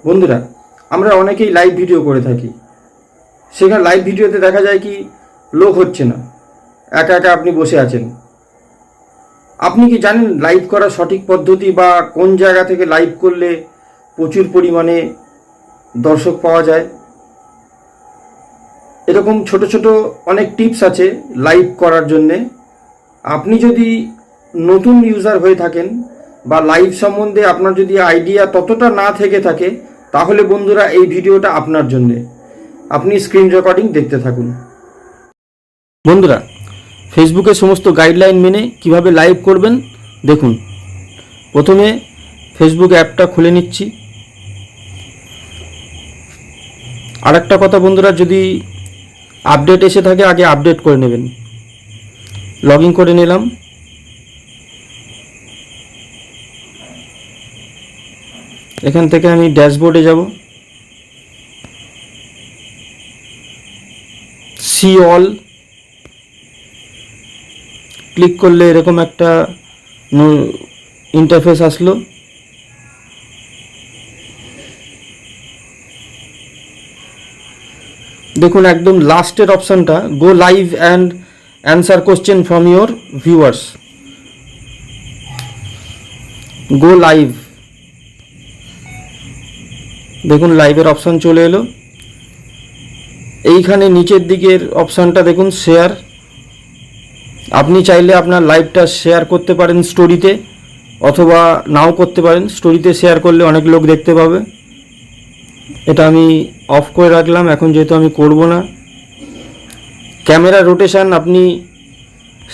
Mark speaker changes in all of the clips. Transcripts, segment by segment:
Speaker 1: বন্ধুরা, আমরা অনেকেই লাইভ ভিডিও করে থাকি। সেখানে লাইভ ভিডিওতে দেখা যায় কি লোক হচ্ছে না, একা একা আপনি বসে আছেন। আপনি কি জানেন লাইভ করার সঠিক পদ্ধতি বা কোন জায়গা থেকে লাইভ করলে প্রচুর পরিমাণে দর্শক পাওয়া যায়? এরকম ছোট ছোট অনেক টিপস আছে লাইভ করার জন্যে। আপনি যদি নতুন ইউজার হয়ে থাকেন বা লাইভ সম্বন্ধে আপনার যদি আইডিয়া ততটা না থেকে থাকে, তাহলে বন্ধুরা এই ভিডিওটা আপনার জন্যে। আপনি স্ক্রিন রেকর্ডিং দেখতে থাকুন। বন্ধুরা, ফেসবুকের সমস্ত গাইডলাইন মেনে কিভাবে লাইভ করবেন দেখুন। প্রথমে ফেসবুক অ্যাপটা খুলে নিচ্ছি। আর একটা কথা বন্ধুরা, যদি আপডেট এসে থাকে আগে আপডেট করে নেবেন। লগ ইন করে নিলাম। এখান থেকে আমি ড্যাশবোর্ডে যাব। সি অল ক্লিক করলে এরকম একটা ইন্টারফেস আসলো। দেখুন একদম লাস্টের অপশানটা, গো live and answer question from your viewers. Go live, দেখুন লাইভের অপশান চলে এলো। এইখানে নিচের দিকের অপশানটা দেখুন শেয়ার। আপনি চাইলে আপনার লাইভটা শেয়ার করতে পারেন স্টোরিতে, অথবা নাও করতে পারেন। স্টোরিতে শেয়ার করলে অনেক লোক দেখতে পাবে। এটা আমি অফ করে রাখলাম এখন, যেহেতু আমি করব না। ক্যামেরা রোটেশন, আপনি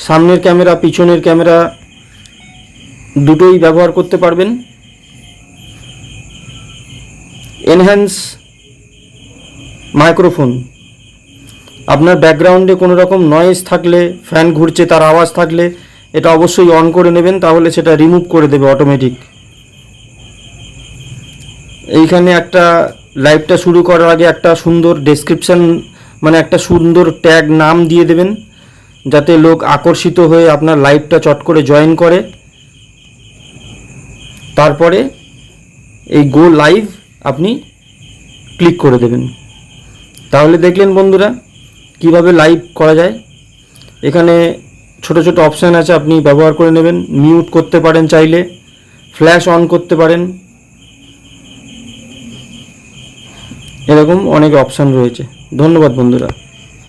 Speaker 1: সামনের ক্যামেরা পিছনের ক্যামেরা দুটোই ব্যবহার করতে পারবেন। এনহ্যান্স মাইক্রোফোন, আপনার ব্যাকগ্রাউন্ডে কোনো রকম নয়েজ থাকলে, ফ্যান ঘুরছে তার আওয়াজ থাকলে এটা অবশ্যই অন করে নেবেন, তাহলে সেটা রিমুভ করে দেবে অটোমেটিক। এইখানে একটা লাইভটা শুরু করার আগে একটা সুন্দর ডেসক্রিপশন, মানে একটা সুন্দর ট্যাগ নাম দিয়ে দেবেন, যাতে লোক আকর্ষিত হয়ে আপনার লাইভটা চট করে জয়েন করে। তারপরে এই গো লাইভ আপনি ক্লিক করে দেবেন। তাহলে দেখলেন বন্ধুরা কিভাবে লাইভ করা যায়। এখানে ছোট ছোট অপশান আছে, আপনি ব্যবহার করে নেবেন। মিউট করতে পারেন চাইলে, ফ্ল্যাশ অন করতে পারেন, এরকম অনেক অপশান রয়েছে। ধন্যবাদ বন্ধুরা।